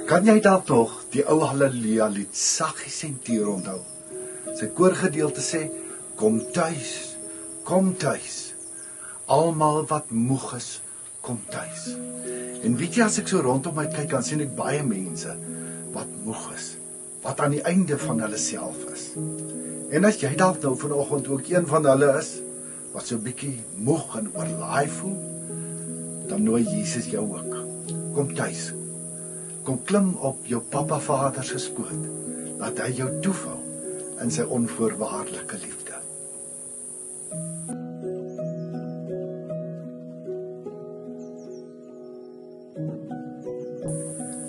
Kan jy dalk nog die ou Halleluja lied saggies en teer onthou? Sy koorgedeelte sê, kom tuis, almal wat moeg is, kom tuis. En weet jy, as ek so rondom my kyk, dan sien ek baie mense wat moeg is, wat aan die einde van hulle self is. En as jy dalk nou vanoggend ook een van hulle is, wat so 'n bietjie moeg en oorlaai voel, dan nooi Jesus jou ook. Kom tuis. Kom klim op jou Papa Vader se skoot, laat hy jou toevou in sy onvoorwaardelike liefde.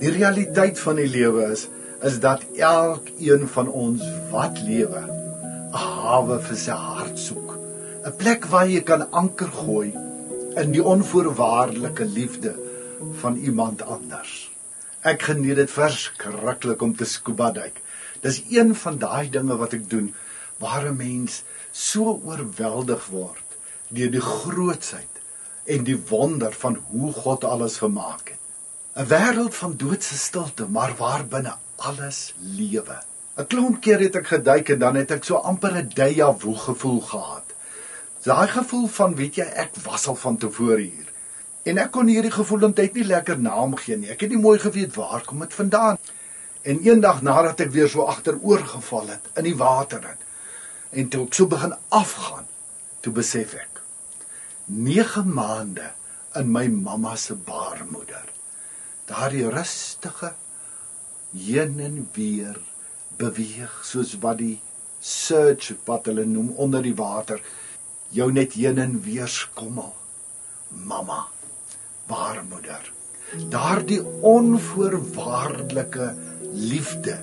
Die realiteit van die lewe is dat elkeen van ons wat lewe, 'n hawe vir sy hart soek, 'n plek waar jy kan anker gooi in die onvoorwaardelike liefde van iemand anders. Ek geniet dit verskriklik om te scuba duik. Dis een van daai dinge wat ek doen, waar 'n mens so oorweldig word deur die grootsheid en die wonder van hoe God alles gemaak het. 'n Wêreld van doodse stilte, maar waar binne alles lewe. 'n Klomp keer het ek geduik en dan het ek so amper 'n déjà vu gevoel gehad. Daai gevoel van, weet jy, ek was al van tevore hier. En ek kon hierdie gevoelendheid nie lekker naam gee nie. Ek het nie mooi geweet waar kom dit vandaan. En eendag nadat ek weer so agteroor geval het in die water in, en toe ek so begin afgaan, toe besef ek 9 maande in my mamma se baarmoeder. Daardie rustige heen en weer beweeg soos wat die surge wat hulle noem onder die water jou net heen en weer skommel. Mamma, baarmoeder. Daardie onvoorwaardelike liefde,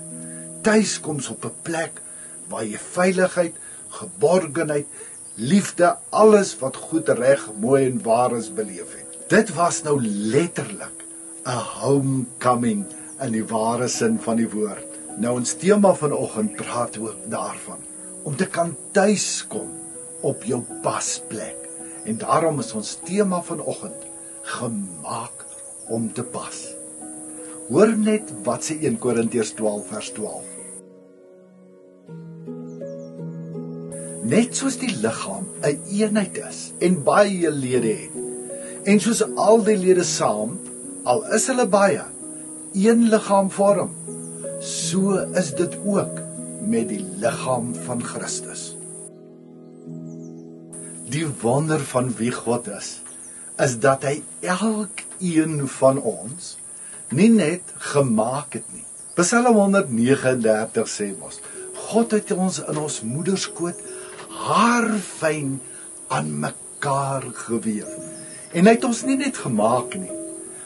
tuiskoms op 'n plek waar jy veiligheid, geborgenheid, liefde, alles wat goed, reg, mooi en waar is beleef het. Dit was nou letterlik 'n homecoming in die ware sin van die woord. Nou ons tema vanoggend praat ook daarvan, om te kan tuiskom op jou pasplek. En daarom is ons tema vanoggend gemaak om te pas. Hoor net wat sê 1 Korintiërs 12 vers 12. Net soos die liggaam 'n eenheid is en baie lede het, en soos al die lede saam, al is hulle baie, een liggaam vorm, so is dit ook met die liggaam van Christus. Die wonder van wie God is dat hy elkeen van ons nie net gemaak het nie. Psalm 139 sê mos, God het ons in ons moederskoot haarfyn aan mekaar geweef. En hy het ons nie net gemaak nie.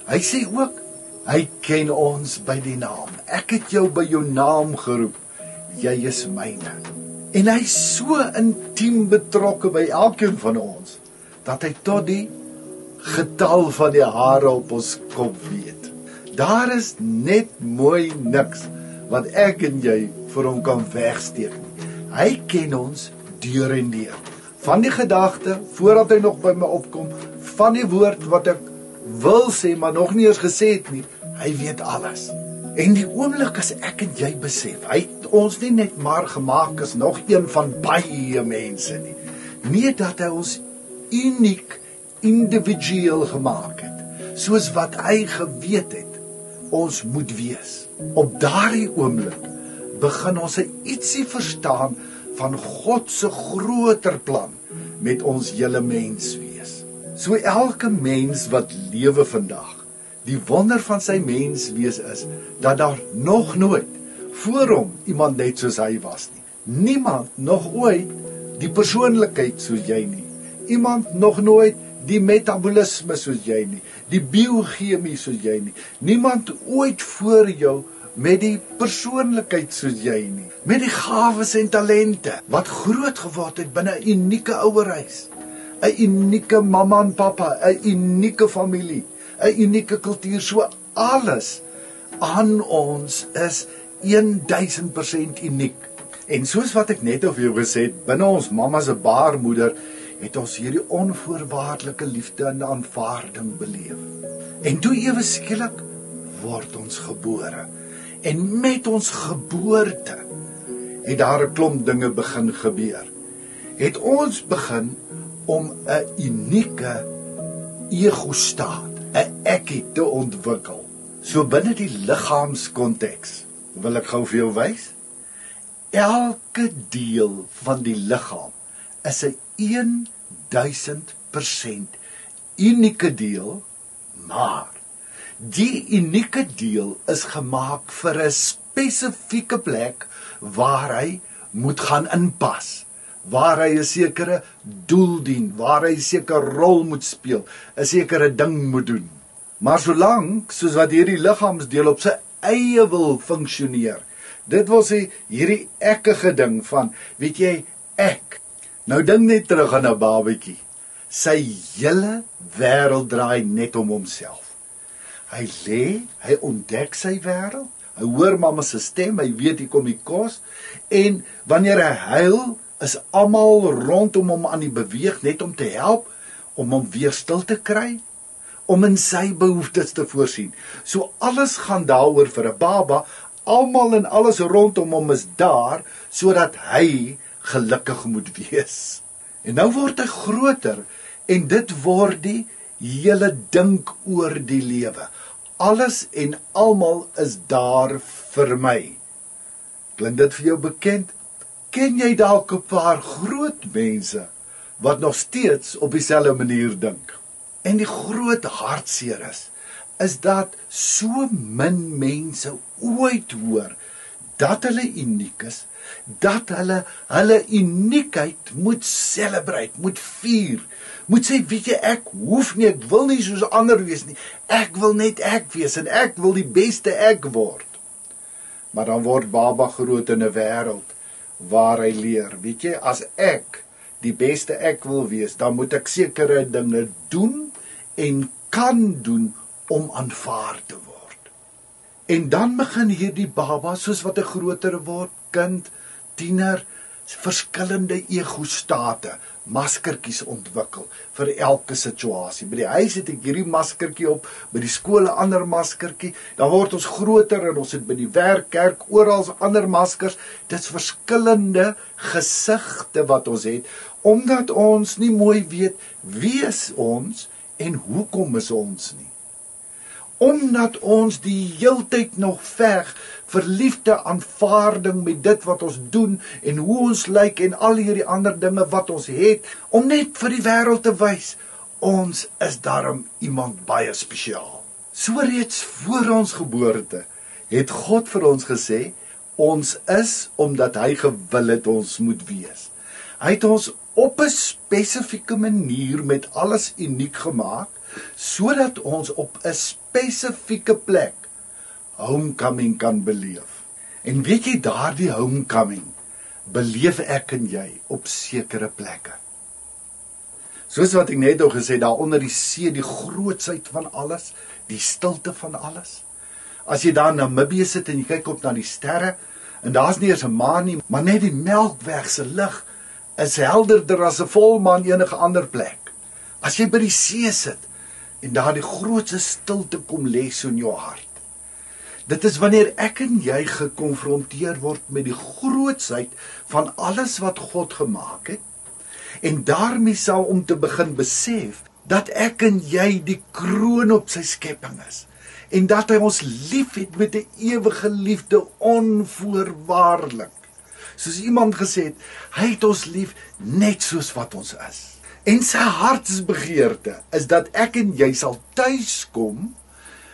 Hy sê ook, hy ken ons by die naam. Ek het jou by jou naam geroep. Jy is myne. En hy is so intiem betrokke by elkeen van ons, dat hy tot die getal van die hare op ons kop weet. Daar is net mooi niks wat ek en jy vir hom kan wegsteek nie. Hy ken ons deur en deur. Van die gedagte, voordat hy nog by my opkom, van die woord wat ek wil sê, maar nog nie eens gesê het nie, hy weet alles. En die oomblik as ek en jy besef, hy het ons nie net maar gemaak as nog een van baie mense nie. Nie dat hy ons uniek, individueel gemaak het, soos wat hy geweet het, ons moet wees. Op daardie oomblik begin ons ietsie verstaan van God se groter plan met ons hele menswees. So elke mens wat lewe vandag, die wonder van sy menswees is, dat daar nog nooit voor hom iemand net soos hy was nie. Niemand nog ooit die persoonlikheid soos jy nie. Iemand nog nooit die metabolisme soos jy nie. Die biochemie soos jy nie. Niemand ooit voor jou met die persoonlikheid soos jy nie. Met die gawes en talente, wat groot geword het binne 'n unieke ouerhuis. 'n Unieke mamma en pappa, 'n unieke familie, 'n unieke kultuur, so alles aan ons is 1000% uniek. En soos wat ek net of jou gesê het, binne ons mamma se baarmoeder het ons hierdie onvoorwaardelike liefde en aanvaarding beleef. En toe ewe skielik word ons gebore. En met ons geboorte het daar 'n klomp dinge begin gebeur. Het ons begin om 'n unieke ego-staat, 'n ekkie te ontwikkel. So binne die liggaamskonteks wil ek gou vir jou wys. Elke deel van die liggaam is 'n 1000% unieke deel, maar die unieke deel is gemaak vir 'n spesifieke plek waar hy moet gaan inpas, waar hy 'n sekere doel dien, waar hy 'n sekere rol moet speel, 'n sekere ding moet doen. Maar solank soos wat hierdie liggaamsdeel op sy eie wil funksioneer, dit wil sê hierdie ekkige ding van, weet jy, ek. Nou dink net terug aan 'n babatjie. Sy hele wêreld draai net om homself. Hy lê, hy ontdek sy wêreld, hy hoor mamma se stem, hy weet hier kom die kos, en wanneer hy huil, is almal rondom hom aan die beweeg, net om te help, om hom weer stil te kry, om in sy behoeftes te voorsien. So alles gaan daaroor vir 'n baba, almal en alles rondom hom is daar, sodat hy gelukkig moet wees. En nou word hy groter, en dit word die hele dink oor die lewe. Alles en almal is daar vir my. Klink dit vir jou bekend? Ken jy dalk 'n paar groot mense wat nog steeds op dieselfde manier dink? En die groot hartseer is dat so min mense ooit hoor dat hulle uniek is, dat hulle uniekheid moet celebrate, moet vier, moet sê, weet jy, ek hoef nie, ek wil nie soos ander wees nie, ek wil net ek wees, en ek wil die beste ek word. Maar dan word baba groot in 'n wêreld waar hy leer, weet jy, as ek die beste ek wil wees, dan moet ek sekere dinge doen, en kan doen, om aanvaar te word. En dan begin hierdie baba, soos wat hy groter word, kind, tiener, verskillende ego-state, maskertjies ontwikkel vir elke situasie. By die huis het ek hierdie maskertjie op, by die skool 'n ander maskertjie, dan word ons groter en ons het by die werk, kerk, oral ander maskers. Dit's verskillende gesigte wat ons het, omdat ons nie mooi weet wie is ons en hoekom is ons nie. Omdat ons die heeltyd nog veg vir liefde, aanvaarding met dit wat ons doen en hoe ons lyk en al hierdie ander dinge wat ons het, om net vir die wêreld te wys, ons is daarom iemand baie spesiaal. So reeds voor ons geboorte het God vir ons gesê, ons is omdat hy gewil het ons moet wees. Hy het ons op 'n spesifieke manier met alles uniek gemaak, sodat ons op 'n spesifieke plek homecoming kan beleef. En weet jy, daardie homecoming beleef ek en jy op sekere plekke. Soos wat ek net al gesê, daar onder die see, die grootsheid van alles, die stilte van alles. As jy daar in Namibië sit en jy kyk op na die sterre, en daar's nie eens 'n maan nie, maar net die Melkweg se lig is helderder as 'n volmaan enige ander plek. As jy by die see sit, en daar die grootste stilte kom lê so in jou hart. Dit is wanneer ek en jy gekonfronteer word met die grootsheid van alles wat God gemaak het, en daarmee sal om te begin besef, dat ek en jy die kroon op sy skepping is, en dat hy ons lief het met 'n ewige liefde, onvoorwaardelik. Soos iemand gesê het, hy het ons lief net soos wat ons is. En sy hartsbegeerte is dat ek en jy sal tuiskom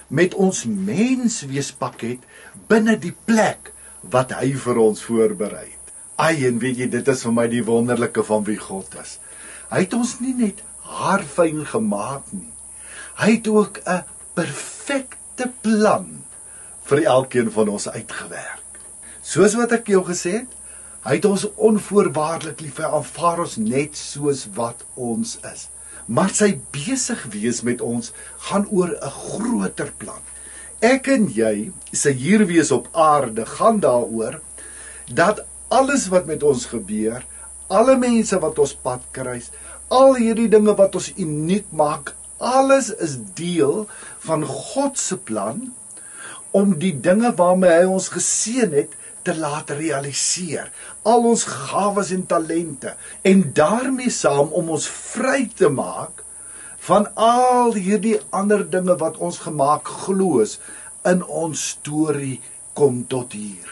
met ons mensweespakket binne die plek wat hy vir ons voorberei het. Ai, en weet jy, dit is vir my die wonderlike van wie God is. Hy het ons nie net haarfyn gemaak nie. Hy het ook 'n perfekte plan vir elkeen van ons uitgewerk. Soos wat ek jou gesê het, hy het ons onvoorwaardelik lief, hy aanvaar ons net soos wat ons is. Maar sy besig wees met ons gaan oor 'n groter plan. Ek en jy, sy hier wees op aarde, gaan daaroor dat alles wat met ons gebeur, alle mense wat ons pad kruis, Al hierdie dinge wat ons uniek maak, alles is deel van God se plan om die dinge waarmee hy ons geseën het te laat realiseer. Al ons gawes en talente en daarmee saam om ons vry te maak van al hierdie ander dinge wat ons gemaak glo is in ons storie kom tot hier.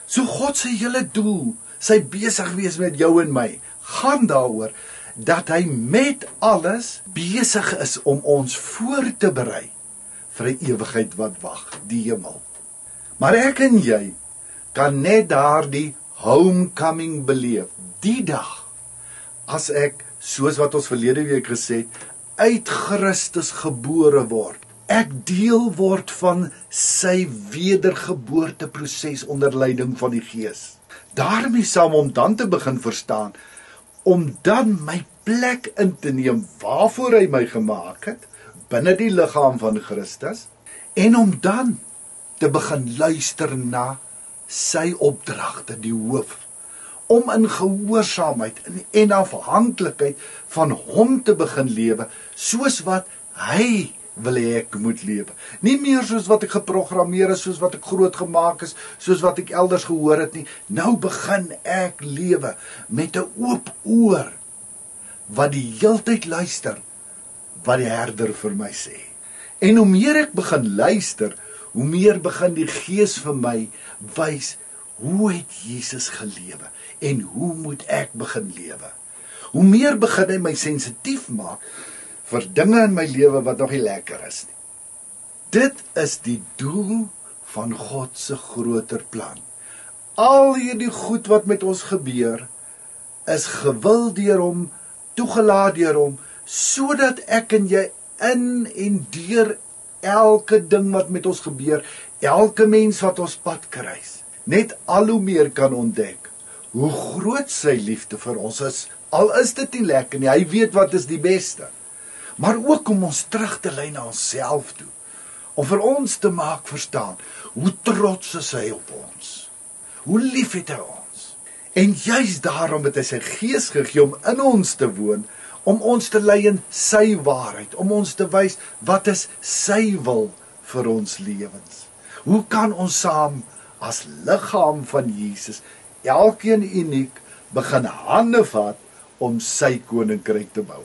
So God se hele doel, sy besig wees met jou en my, gaan daaroor dat hy met alles besig is om ons voor te berei vir 'n ewigheid wat wag, die hemel. Maar ek en jy kan net daardie homecoming beleef, die dag, as ek, soos wat ons verlede week gesê het, uit Christus gebore word. Ek deel word van sy wedergeboorteproses onder leiding van die Gees. Daarmee saam om dan te begin verstaan, om dan my plek in te neem waarvoor hy my gemaak het, binne die liggaam van Christus, en om dan te begin luister na sy opdragte, die hoof, om in gehoorsaamheid en afhanklikheid van hom te begin lewe, soos wat hy wil hê ek moet lewe. Nie meer soos wat ek geprogrammeer is, soos wat ek groot gemaak is, soos wat ek elders gehoor het nie. Nou begin ek lewe met 'n oop oor, wat die heeltyd luister, wat die herder vir my sê. En hoe meer ek begin luister, hoe meer begin die Gees vir my wys, hoe het Jesus gelewe, en hoe moet ek begin lewe. Hoe meer begin hy my sensitief maak, vir dinge in my lewe wat nog nie lekker is nie. Dit is die doel van God se groter plan. Al hierdie goed wat met ons gebeur, is gewil deur hom, toegelaat deur hom, sodat ek en jy in en deur elke ding wat met ons gebeur, elke mens wat ons pad kruis, net al hoe meer kan ontdek, hoe groot sy liefde vir ons is, al is dit nie lekker nie, hy weet wat is die beste. Maar ook om ons terug te lei na onsself toe, om vir ons te maak verstaan, hoe trots is hy op ons, hoe lief het hy ons, en juist daarom het hy sy Gees gegee om in ons te woon, om ons te lei in sy waarheid, om ons te wys, wat is sy wil vir ons lewens. Hoe kan ons saam, as liggaam van Jesus, elkeen uniek, begin hande vat, om sy koninkryk te bou.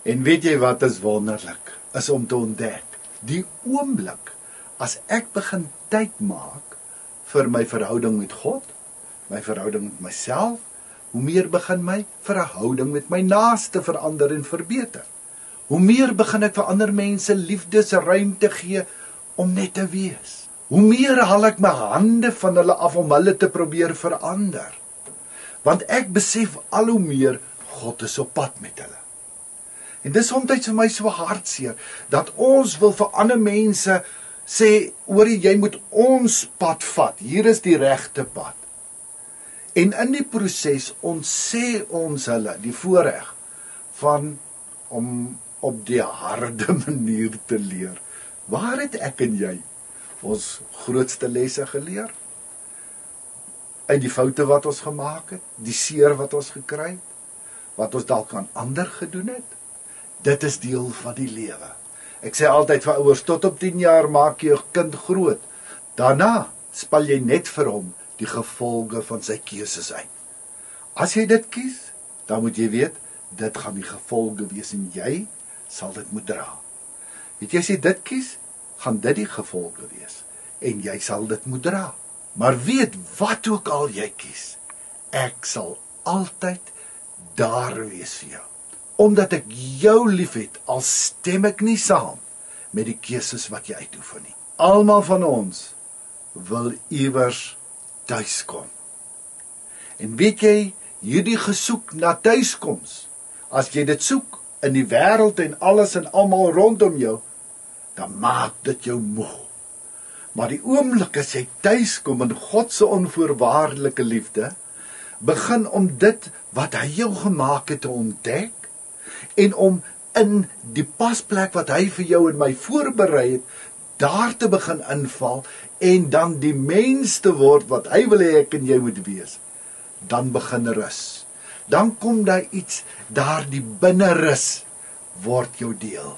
En weet jy wat is wonderlik, is om te ontdek, die oomblik, as ek begin tyd maak, vir my verhouding met God, my verhouding met myself, hoe meer begin my verhouding met my naaste verander en verbeter. Hoe meer begin ek vir ander mense liefdesruimte gee, om net te wees. Hoe meer haal ek my hande van hulle af, om hulle te probeer verander. Want ek besef al hoe meer, God is op pad met hulle. En dis soms vir my so hartseer, dat ons wil vir ander mense sê, hoorie, jy moet ons pad vat, hier is die regte pad. En in die proses ontsê ons hulle die voorreg van om op die harde manier te leer. Waar het ek en jy ons grootste lesse geleer? Uit die foute wat ons gemaak het, die seer wat ons gekry het, wat ons dalk aan ander gedoen het. Dit is deel van die lewe. Ek sê altyd vir ouers, tot op 10 jaar maak jy jou kind groot. Daarna spel jy net vir hom die gevolge van sy keuses uit. As jy dit kies, dan moet jy weet, dit gaan die gevolge wees en jy sal dit moet dra. Weet jy, as jy dit kies, gaan dit die gevolge wees en jy sal dit moet dra. Maar weet, wat ook al jy kies, ek sal altyd daar wees vir jou. Omdat ek jou lief het, al stem ek nie saam met die keuses wat jy uitoefen nie. Almal van ons wil iewers tuiskom. En weet jy, hierdie gesoek na tuiskoms, as jy dit soek in die wêreld en alles en almal rondom jou, dan maak dit jou moeg. Maar die oomblik as jy tuiskom in God se onvoorwaardelike liefde, begin om dit wat hy jou gemaak het te ontdek, en om in die pasplek wat hy vir jou en my voorberei het, daar te begin inval, en dan die mens te word wat hy wil hê ek en jy moet wees, dan begin rus. dan kom daar iets, daardie binnerus word jou deel.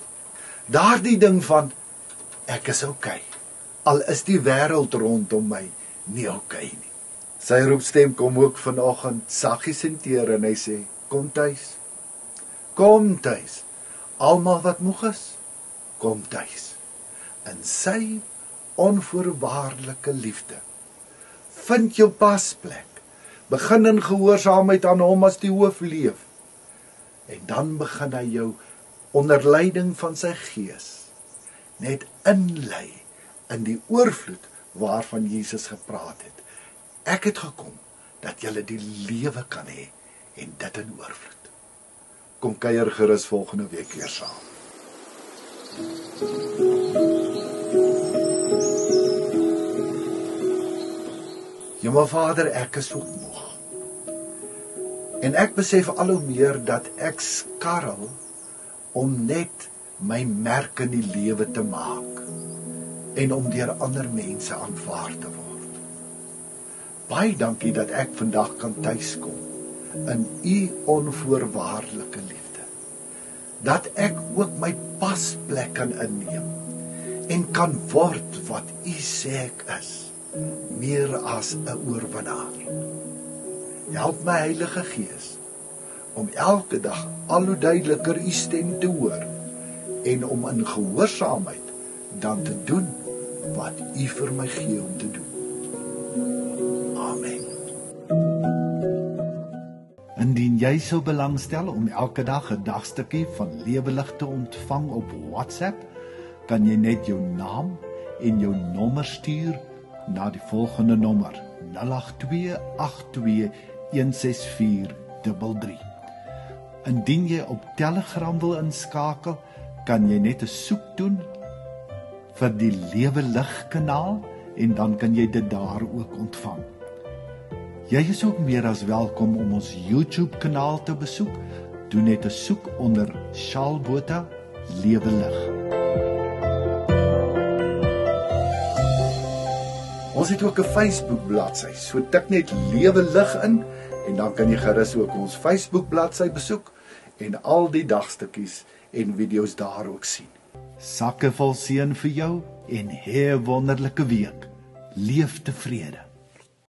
Daardie ding van, ek is okay, al is die wêreld rondom my nie okay nie. Sy roepstem kom ook vanoggend saggies en teer en hy sê, kom tuis, almal wat moeg is, kom tuis, in sy onvoorwaardelike liefde. Vind jou pasplek, begin in gehoorsaamheid aan hom as die hoof leef, en dan begin hy jou onder leiding van sy gees net inlei in die oorvloed waarvan Jesus gepraat het. Ek het gekom dat julle die lewe kan hê en dit in oorvloed. Kom kuier gerus volgende week weer saam. Hemel Vader, ek is ook moeg. En ek besef al hoe meer dat ek skarrel om net my merk in die lewe te maak en om deur ander mense aanvaar te word. Baie dankie dat ek vandag kan tuiskom in u onvoorwaardelike liefde. Dat ek ook my pasplek kan inneem en kan word wat u sê ek is, meer as 'n oorwinnaar. Help my Heilige Gees om elke dag al hoe duideliker u stem te hoor en om in gehoorsaamheid dan te doen wat u vir my gee om te doen. Amen. Indien jy sou belangstel om elke dag 'n dagstukkie van Lewelig te ontvang op WhatsApp, kan jy net jou naam en jou nommer stuur na die volgende nommer 08282164333. Indien jy op Telegram wil inskakel, kan jy net 'n soek doen vir die Lewelig kanaal en dan kan jy dit daar ook ontvang. Jy is ook meer as welkom om ons YouTube kanaal te besoek. Doen net 'n soek onder Shaal Botha Lewelig. Ons het ook 'n Facebook bladsy, so tik net Lewelig in en dan kan jy gerus ook ons Facebook bladsy besoek en al die dagstukkies en video's daar ook sien. Sakke vol seën vir jou en hê 'n wonderlike week. Leef tevrede.